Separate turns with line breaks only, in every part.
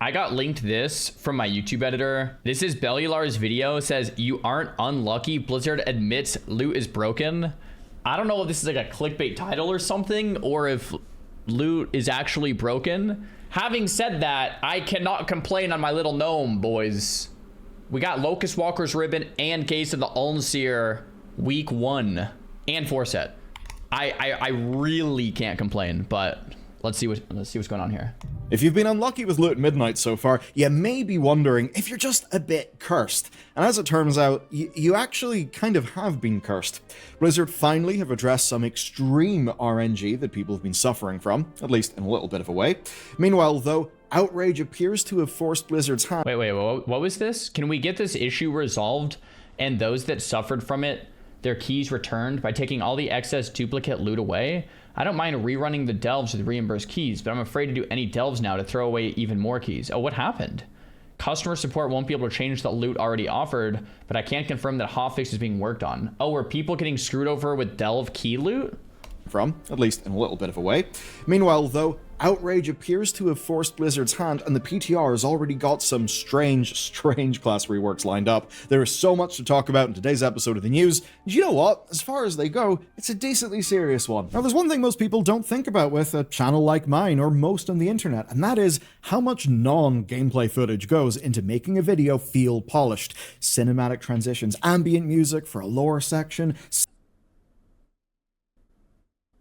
I got linked this from my YouTube editor. This is Bellular's video. It says, "You aren't unlucky. Blizzard admits loot is broken." I don't know if this is like a clickbait title or something, or if loot is actually broken. Having said that, I cannot complain on my little gnome, boys. We got Locust Walker's Ribbon and Case of the Ulnseer week 1 and 4 set. I really can't complain, but let's see what's going on here.
If you've been unlucky with loot at midnight so far, you may be wondering if you're just a bit cursed. And as it turns out, you actually kind of have been cursed. Blizzard finally have addressed some extreme RNG that people have been suffering from, at least in a little bit of a way. Meanwhile, though, outrage appears to have forced Blizzard's hand.
Wait, what was this? Can we get this issue resolved and those that suffered from it, their keys returned by taking all the excess duplicate loot away? I don't mind rerunning the delves with reimbursed keys, but I'm afraid to do any delves now to throw away even more keys. Oh, what happened? Customer support won't be able to change the loot already offered, but I can't confirm that hotfix is being worked on. Oh, were people getting screwed over with delve key loot?
From, at least in a little bit of a way. Meanwhile, though, outrage appears to have forced Blizzard's hand, and the PTR has already got some strange class reworks lined up. There is so much to talk about in today's episode of the news, and you know what? As far as they go, it's a decently serious one. Now, there's one thing most people don't think about with a channel like mine, or most on the internet, and that is how much non-gameplay footage goes into making a video feel polished. Cinematic transitions, ambient music for a lore section.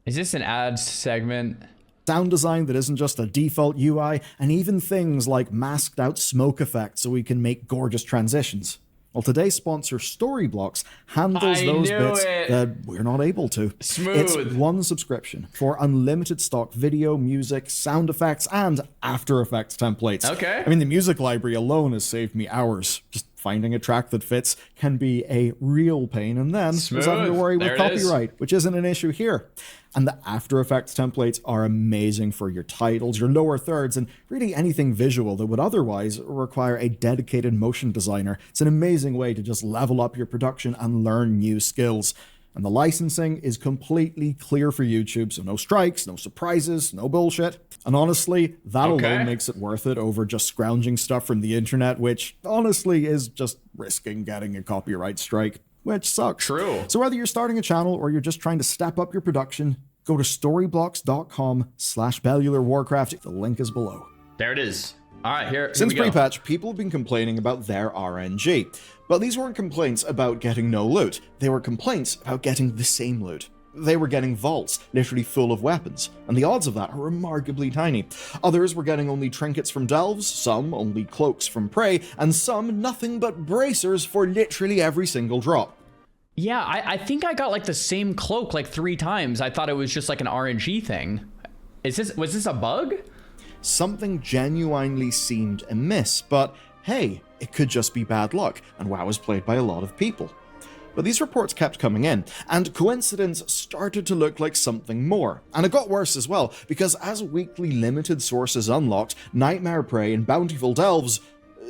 Is this an ad segment?
Sound design that isn't just a default UI, and even things like masked out smoke effects so we can make gorgeous transitions. Well, today's sponsor, Storyblocks, handles those bits that we're not able to.
Smooth.
It's one subscription for unlimited stock video, music, sound effects, and After Effects templates.
Okay.
I mean, the music library alone has saved me hours. Just finding a track that fits can be a real pain, and then there's having to worry with copyright, which isn't an issue here. And the After Effects templates are amazing for your titles, your lower thirds, and really anything visual that would otherwise require a dedicated motion designer. It's an amazing way to just level up your production and learn new skills. And the licensing is completely clear for YouTube, so no strikes, no surprises, no bullshit. And honestly, that alone makes it worth it over just scrounging stuff from the internet, which honestly is just risking getting a copyright strike, which sucks.
True.
So whether you're starting a channel or you're just trying to step up your production, go to storyblocks.com/BellularWarcraft. The link is below.
There it is. All right, here
Since
we go.
pre-patch, people have been complaining about their RNG. But these weren't complaints about getting no loot. They were complaints about getting the same loot. They were getting vaults, literally full of weapons, and the odds of that are remarkably tiny. Others were getting only trinkets from delves, some only cloaks from prey, and some nothing but bracers for literally every single drop.
Yeah, I think I got like the same cloak like 3 times. I thought it was just like an RNG thing. Was this a bug?
Something genuinely seemed amiss, but hey, it could just be bad luck, and WoW is played by a lot of people. But these reports kept coming in, and coincidence started to look like something more. And it got worse as well, because as weekly limited sources unlocked, Nightmare Prey and Bountiful Delves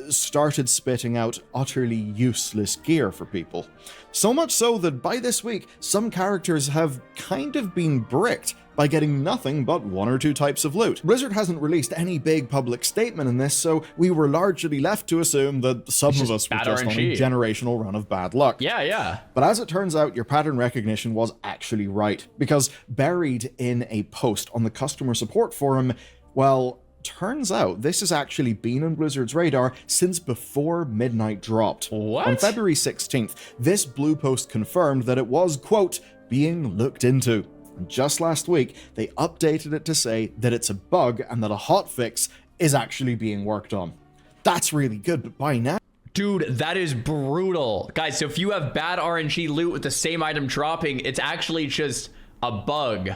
started spitting out utterly useless gear for people. So much so that by this week, some characters have kind of been bricked by getting nothing but 1 or 2 types of loot. Blizzard hasn't released any big public statement in this, so we were largely left to assume that some of us were just on a generational run of bad luck.
Yeah.
But as it turns out, your pattern recognition was actually right, because buried in a post on the customer support forum, well, turns out this has actually been on Blizzard's radar since before midnight dropped.
What?
On February 16th, this blue post confirmed that it was, quote, being looked into. And just last week, they updated it to say that it's a bug and that a hotfix is actually being worked on. That's really good, but by now...
Dude, that is brutal. Guys, so if you have bad RNG loot with the same item dropping, it's actually just a bug.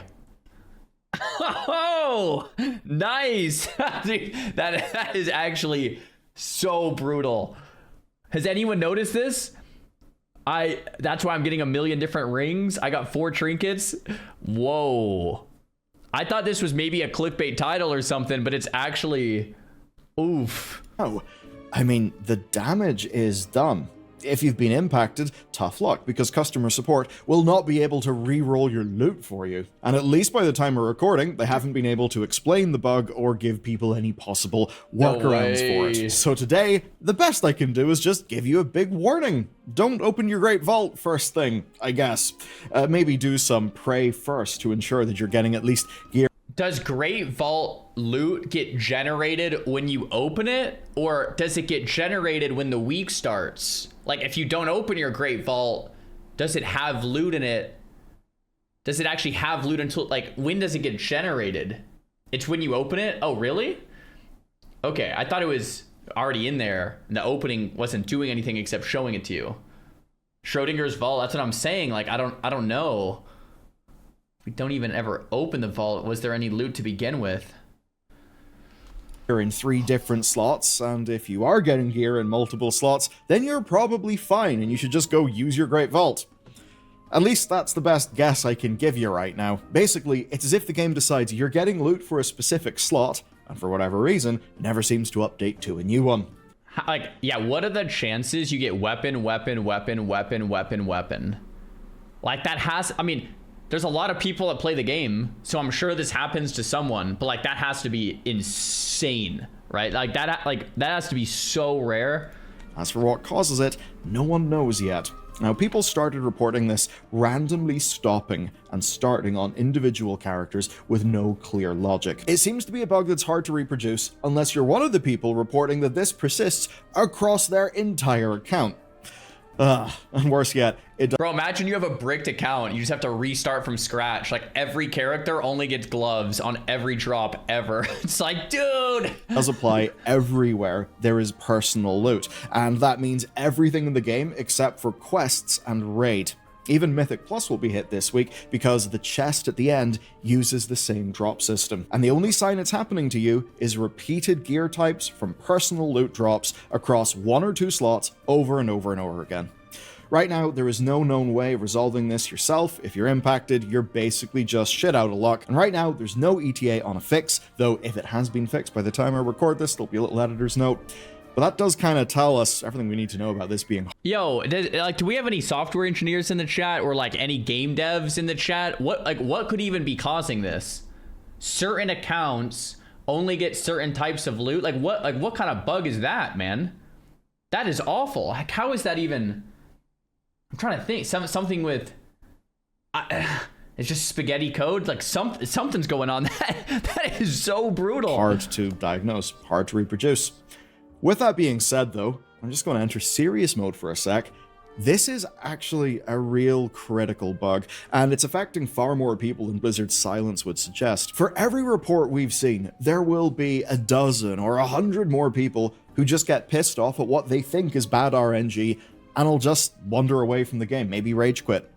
Oh, nice. Dude, that is actually so brutal. Has anyone noticed this? That's why I'm getting 1 million different rings. I got 4 trinkets. Whoa. I thought this was maybe a clickbait title or something, but it's actually oof.
Oh, I mean, the damage is done. If you've been impacted, tough luck, because customer support will not be able to re-roll your loot for you. And at least by the time we're recording, they haven't been able to explain the bug or give people any possible workarounds for it. So today, the best I can do is just give you a big warning. Don't open your Great Vault first thing, I guess. Maybe do some pray first to ensure that you're getting at least gear.
Does Great Vault loot get generated when you open it, or does it get generated when the week starts? Like, if you don't open your Great Vault, does it have loot in it? Does it actually have loot until, like, when does it get generated? It's when you open it? Oh, really? Okay, I thought it was already in there, and the opening wasn't doing anything except showing it to you. Schrodinger's Vault, that's what I'm saying. Like, I don't know. We don't even ever open the vault. Was there any loot to begin with?
You're in 3 different slots, and if you are getting gear in multiple slots, then you're probably fine, and you should just go use your Great Vault. At least that's the best guess I can give you right now. Basically, it's as if the game decides you're getting loot for a specific slot, and for whatever reason, never seems to update to a new one.
Like, yeah, what are the chances you get weapon? Like, that has, I mean, there's a lot of people that play the game, so I'm sure this happens to someone, but like, that has to be insane, right? Like that has to be so rare.
As for what causes it, no one knows yet. Now, people started reporting this randomly stopping and starting on individual characters with no clear logic. It seems to be a bug that's hard to reproduce unless you're one of the people reporting that this persists across their entire account. And worse yet,
Bro, imagine you have a bricked account. You just have to restart from scratch. Like, every character only gets gloves on every drop ever. It's like, dude.
Does apply everywhere there is personal loot. And that means everything in the game except for quests and raid. Even Mythic Plus will be hit this week because the chest at the end uses the same drop system. And the only sign it's happening to you is repeated gear types from personal loot drops across 1 or 2 slots over and over and over again. Right now, there is no known way of resolving this yourself. If you're impacted, you're basically just shit out of luck. And right now, there's no ETA on a fix, though if it has been fixed by the time I record this, there'll be a little editor's note. But that does kind of tell us everything we need to know about this being.
Yo, do we have any software engineers in the chat, or like any game devs in the chat? What could even be causing this? Certain accounts only get certain types of loot. Like what kind of bug is that, man? That is awful. Like, how is that even? I'm trying to think. Something with. It's just spaghetti code. Like something's going on. That is so brutal.
Hard to diagnose. Hard to reproduce. With that being said, though, I'm just going to enter serious mode for a sec. This is actually a real critical bug, and it's affecting far more people than Blizzard's silence would suggest. For every report we've seen, there will be a dozen or 100 more people who just get pissed off at what they think is bad RNG, and will just wander away from the game, maybe rage quit.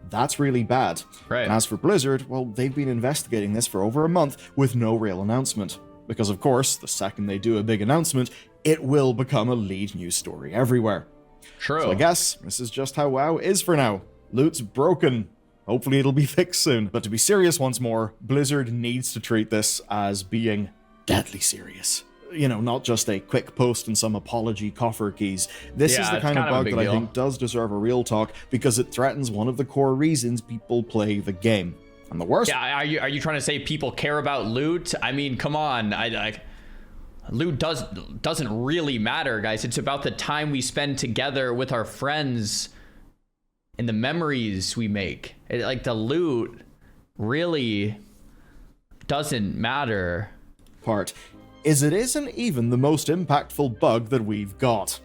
That's really bad.
Right.
And as for Blizzard, well, they've been investigating this for over a month with no real announcement. Because of course, the second they do a big announcement, it will become a lead news story everywhere.
True.
So I guess this is just how WoW is for now. Loot's broken. Hopefully it'll be fixed soon. But to be serious once more, Blizzard needs to treat this as being deadly serious. You know, not just a quick post and some apology coffer keys. This is the kind of bug that I think does deserve a real talk, because it threatens one of the core reasons people play the game. And the worst...
Yeah, are you trying to say people care about loot? I mean, come on. Loot doesn't really matter, guys. It's about the time we spend together with our friends and the memories we make. Like, the loot really doesn't matter.
Part is it isn't even the most impactful bug that we've got.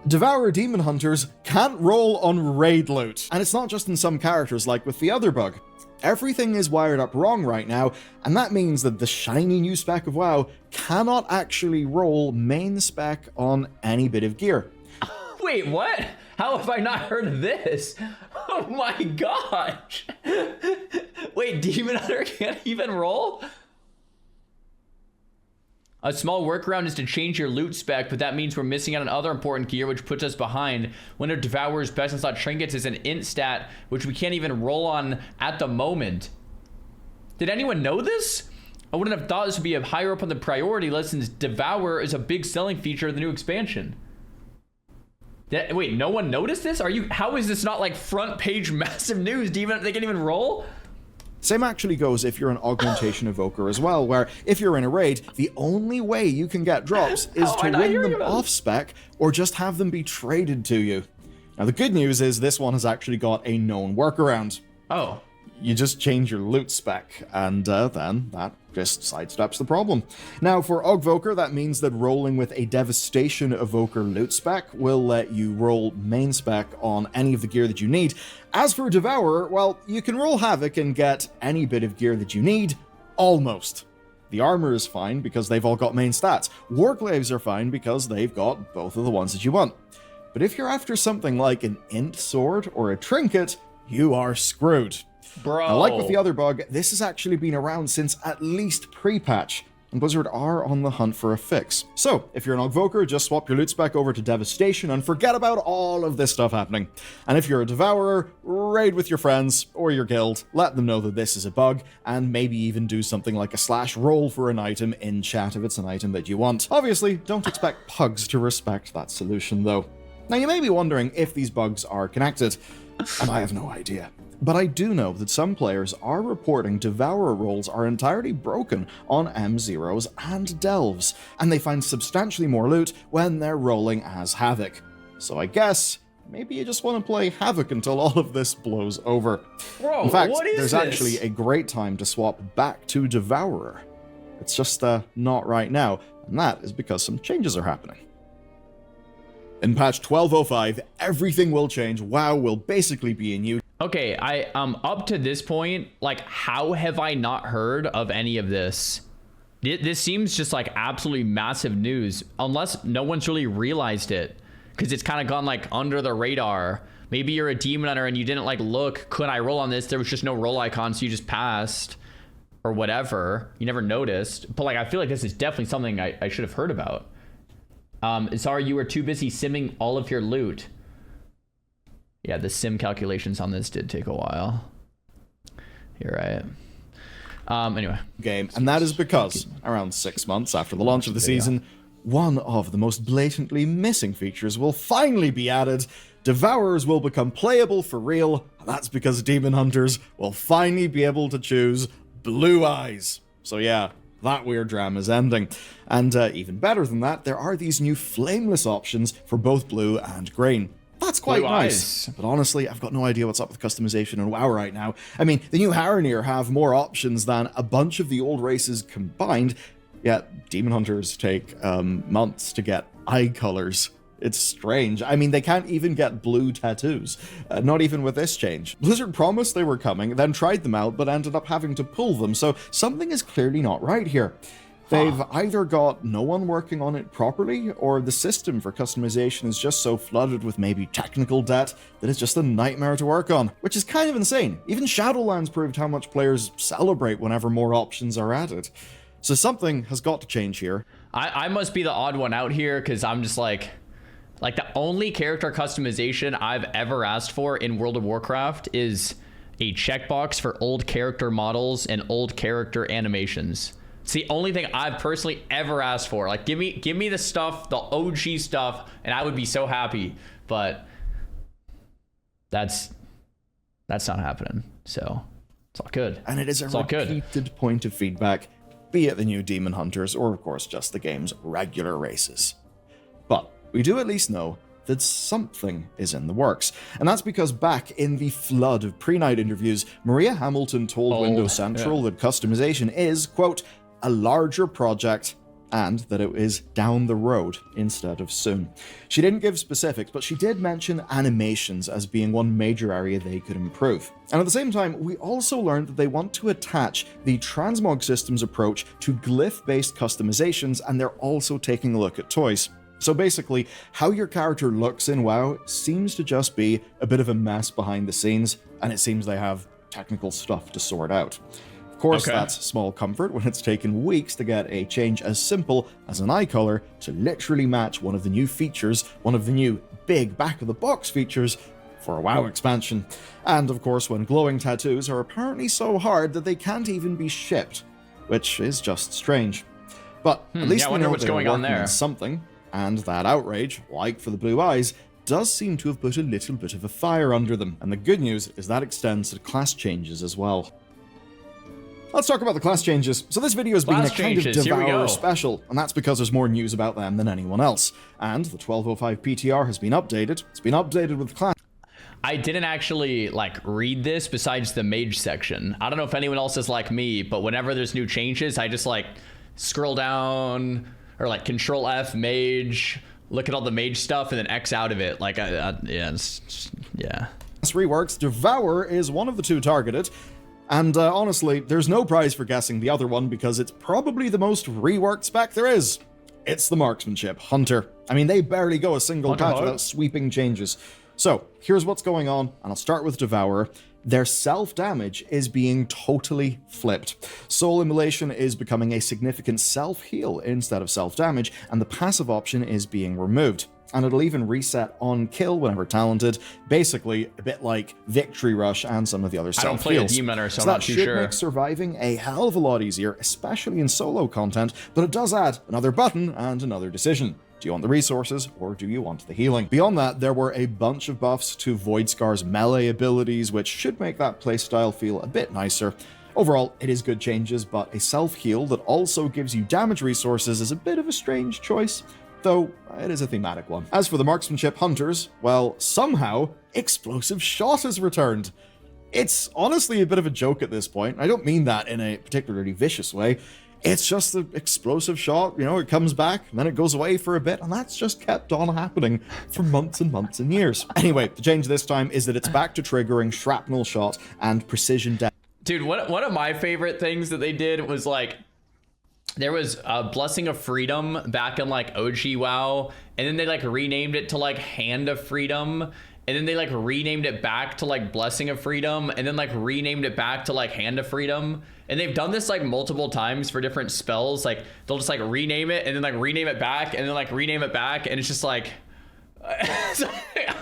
Devourer Demon Hunters can't roll on raid loot. And it's not just in some characters like with the other bug. Everything is wired up wrong right now, and that means that the shiny new spec of WoW cannot actually roll main spec on any bit of gear.
Wait, what? How have I not heard of this? Oh my gosh. Wait, Demon Hunter can't even roll? A small workaround is to change your loot spec, but that means we're missing out on other important gear, which puts us behind. One of Devourer's best in slot trinkets is an int stat, which we can't even roll on at the moment. Did anyone know this? I wouldn't have thought this would be higher up on the priority list, since Devourer is a big selling feature of the new expansion. Wait, no one noticed this? How is this not like front page massive news? They can even roll?
Same actually goes if you're an augmentation evoker as well, where if you're in a raid, the only way you can get drops is to win them off spec or just have them be traded to you. Now the good news is this one has actually got a known workaround.
Oh.
You just change your loot spec, and then that just sidesteps the problem. Now, for Augvoker, that means that rolling with a Devastation Evoker loot spec will let you roll main spec on any of the gear that you need. As for Devourer, well, you can roll Havoc and get any bit of gear that you need, almost. The armor is fine because they've all got main stats. Warclaves are fine because they've got both of the ones that you want. But if you're after something like an Int Sword or a Trinket, you are screwed.
Bro.
Now, like with the other bug, this has actually been around since at least pre-patch, and Blizzard are on the hunt for a fix. So, if you're an Augvoker, just swap your loot spec over to Devastation and forget about all of this stuff happening. And if you're a Devourer, raid with your friends or your guild, let them know that this is a bug, and maybe even do something like a /roll for an item in chat if it's an item that you want. Obviously, don't expect pugs to respect that solution though. Now you may be wondering if these bugs are connected, and I have no idea. But I do know that some players are reporting Devourer rolls are entirely broken on M0s and Delves, and they find substantially more loot when they're rolling as Havoc. So I guess maybe you just want to play Havoc until all of this blows over.
Bro,
in fact,
what is
there's
this?
actually a great time to swap back to Devourer. It's just not right now, and that is because some changes are happening. In patch 12.05, everything will change. WoW will basically be a new.
Okay, up to this point, like, how have I not heard of any of this? This seems just like absolutely massive news, unless no one's really realized it, because it's kind of gone like under the radar. Maybe you're a demon hunter and you didn't like look, could I roll on this? There was just no roll icon, so you just passed or whatever. You never noticed. But like, I feel like this is definitely something I should have heard about. Sorry, you were too busy simming all of your loot. Yeah, the sim calculations on this did take a while. You're right. Anyway.
Game, and that is because around 6 months after the launch of the season, one of the most blatantly missing features will finally be added. Devourers will become playable for real, and that's because Demon Hunters will finally be able to choose blue eyes. So yeah, that weird drama is ending. And even better than that, there are these new flameless options for both blue and green. That's quite nice. But honestly, I've got no idea what's up with customization in WoW right now. I mean, the new Haranir have more options than a bunch of the old races combined, yet Demon Hunters take months to get eye colors. It's strange. I mean, they can't even get blue tattoos. Not even with this change. Blizzard promised they were coming, then tried them out, but ended up having to pull them, so something is clearly not right here. They've either got no one working on it properly, or the system for customization is just so flooded with maybe technical debt that it's just a nightmare to work on, which is kind of insane. Even Shadowlands proved how much players celebrate whenever more options are added. So something has got to change here.
I must be the odd one out here, because I'm just like the only character customization I've ever asked for in World of Warcraft is a checkbox for old character models and old character animations. It's the only thing I've personally ever asked for. Like, give me the stuff, the OG stuff, and I would be so happy. But that's not happening. So it's all good.
And it is a repeated point of feedback, be it the new Demon Hunters or, of course, just the game's regular races. But we do at least know that something is in the works. And that's because back in the flood of pre-night interviews, Maria Hamilton told Windows Central that customization is, quote, a larger project, and that it is down the road instead of soon. She didn't give specifics, but she did mention animations as being one major area they could improve. And at the same time, we also learned that they want to attach the transmog system's approach to glyph-based customizations, and they're also taking a look at toys. So basically, how your character looks in WoW seems to just be a bit of a mess behind the scenes, and it seems they have technical stuff to sort out. Of course, that's small comfort when it's taken weeks to get a change as simple as an eye color to literally match one of the new features, one of the new big back-of-the-box features for a WoW expansion. And of course, when glowing tattoos are apparently so hard that they can't even be shipped, which is just strange. But at least we know they're working on something, and that outrage, like for the blue eyes, does seem to have put a little bit of a fire under them, and the good news is that extends to class changes as well. Let's talk about the class changes. So this video has been a kind of Devourer special, and that's because there's more news about them than anyone else. And the 1205 PTR has been updated. It's been updated with class.
I didn't actually like read this besides the mage section. I don't know if anyone else is like me, but whenever there's new changes, I just like scroll down or like Control F mage, look at all the mage stuff, and then X out of it. Like, yeah.
Reworks, Devourer is one of the two targeted. And honestly, there's no prize for guessing the other one because it's probably the most reworked spec there is. It's the marksmanship, Hunter. I mean, they barely go a single patch without sweeping changes. So, here's what's going on, and I'll start with Devourer. Their self-damage is being totally flipped. Soul Immolation is becoming a significant self-heal instead of self-damage, and the passive option is being removed. And it'll even reset on kill whenever talented, basically a bit like Victory Rush and some of the other self-heals.
I don't play a Demoner, so I'm not too sure.
That should make surviving a hell of a lot easier, especially in solo content, but it does add another button and another decision. Do you want the resources, or do you want the healing? Beyond that, there were a bunch of buffs to Voidscar's melee abilities, which should make that playstyle feel a bit nicer. Overall, it is good changes, but a self-heal that also gives you damage resources is a bit of a strange choice, though it is a thematic one. As for the marksmanship hunters, well, somehow, Explosive Shot has returned. It's honestly a bit of a joke at this point. I don't mean that in a particularly vicious way. It's just the explosive shot, you know, it comes back, and then it goes away for a bit, and that's just kept on happening for months and months and years. Anyway, the change this time is that it's back to triggering shrapnel shot and precision damage.
Dude, one of my favorite things that they did was like, there was a Blessing of Freedom back in like OG WoW, and then they like renamed it to like Hand of Freedom, and then they like renamed it back to like Blessing of Freedom, and then like renamed it back to like Hand of Freedom. And they've done this like multiple times for different spells. Like they'll just like rename it and then like rename it back and then like rename it back, and it's just like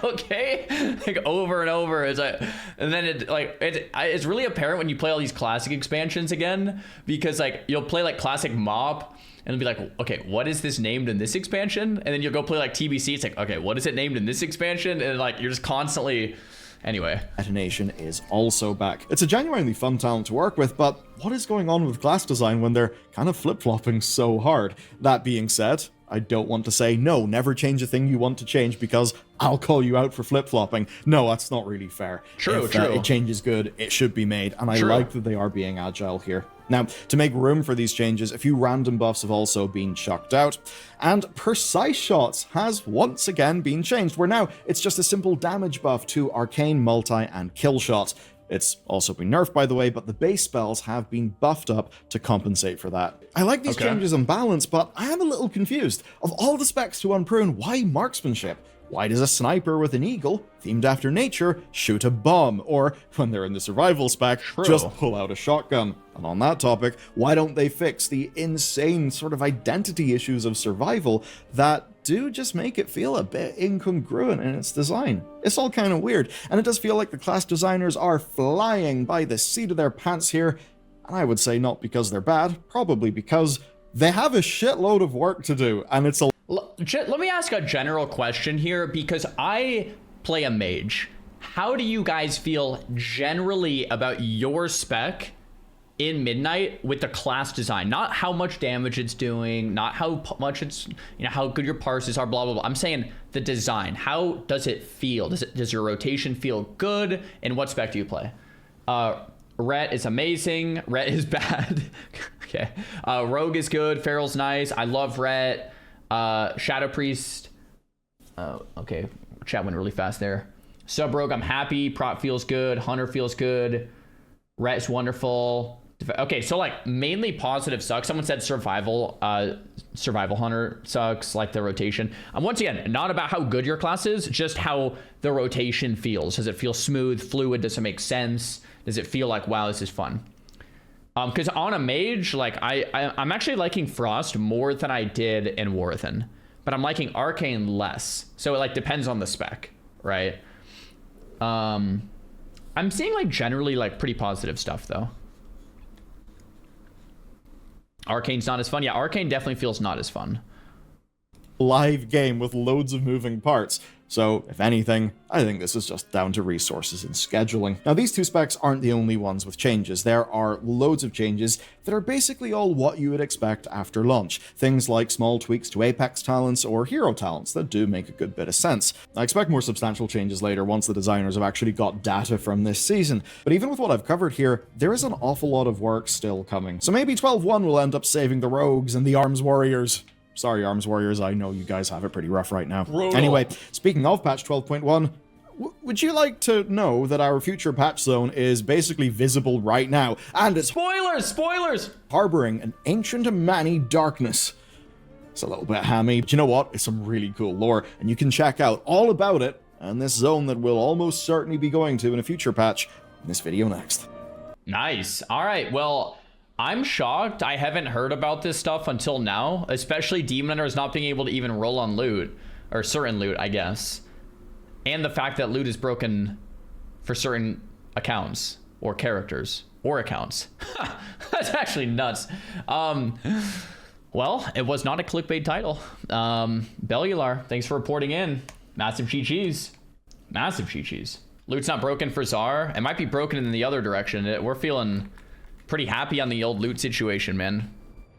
okay, like over and over. It's like, and then it's really apparent when you play all these classic expansions again, because like you'll play like classic MoP and it'll be like, okay, what is this named in this expansion? And then you'll go play like TBC. It's like, okay, what is it named in this expansion? And like you're just constantly. Anyway, Detonation is also back. It's a genuinely fun talent to work with, but what is going on with class design when they're kind of flip-flopping so hard? That being said, I don't want to say, no, never change a thing you want to change because I'll call you out for flip-flopping. No, that's not really fair. True.
If a change is good, it should be made, and I like that they are being agile here. Now, to make room for these changes, a few random buffs have also been chucked out, and Precise Shots has once again been changed, where now it's just a simple damage buff to Arcane, Multi, and Kill Shot. It's also been nerfed, by the way, but the base spells have been buffed up to compensate for that. I like these changes on balance, but I am a little confused. Of all the specs to unprune, why marksmanship? Why does a sniper with an eagle, themed after nature, shoot a bomb? Or, when they're in the survival spec, just pull out a shotgun? And on that topic, why don't they fix the insane sort of identity issues of survival that do just make it feel a bit incongruent in its design? It's all kind of weird, and it does feel like the class designers are flying by the seat of their pants here, and I would say not because they're bad, probably because they have a shitload of work to do, and it's a...
Let me ask a general question here, because I play a mage. How do you guys feel generally about your spec in Midnight with the class design? Not how much damage it's doing, not how much it's, you know, how good your parses are, blah, blah, blah. I'm saying the design. How does it feel? Does your rotation feel good? And what spec do you play? Ret is amazing. Ret is bad. Okay. Rogue is good. Feral's nice. I love Ret. Shadow Priest. Okay. Chat went really fast there. Sub Rogue, I'm happy. Prot feels good. Hunter feels good. Ret is wonderful. Okay, so like mainly positive sucks. Someone said survival hunter sucks, like the rotation. Once again, not about how good your class is, just how the rotation feels. Does it feel smooth, fluid? Does it make sense? Does it feel like, wow, this is fun? Because on a mage, like I'm actually liking Frost more than I did in Warthen, but I'm liking Arcane less. So it like depends on the spec, right? I'm seeing like generally like pretty positive stuff though. Arcane's not as fun. Yeah, Arcane definitely feels not as fun.
Live game with loads of moving parts. So, if anything, I think this is just down to resources and scheduling. Now, these two specs aren't the only ones with changes. There are loads of changes that are basically all what you would expect after launch. Things like small tweaks to Apex talents or hero talents that do make a good bit of sense. I expect more substantial changes later once the designers have actually got data from this season. But even with what I've covered here, there is an awful lot of work still coming. So maybe 12.1 will end up saving the rogues and the arms warriors. Sorry, Arms Warriors, I know you guys have it pretty rough right now.
Brutal.
Anyway, speaking of patch 12.1, would you like to know that our future patch zone is basically visible right now, and it's
Spoilers!
harboring an ancient Mani darkness? It's a little bit hammy, but you know what? It's some really cool lore, and you can check out all about it and this zone that we'll almost certainly be going to in a future patch in this video next.
Nice. All right, well, I'm shocked I haven't heard about this stuff until now, especially Demon Hunters not being able to even roll on loot, or certain loot, I guess. And the fact that loot is broken for certain accounts, or characters, or accounts. That's actually nuts. Well, it was not a clickbait title. Bellular, thanks for reporting in. Massive chi-chis. Massive chi-chis. Loot's not broken for Xar. It might be broken in the other direction. We're feeling pretty happy on the old loot situation, man.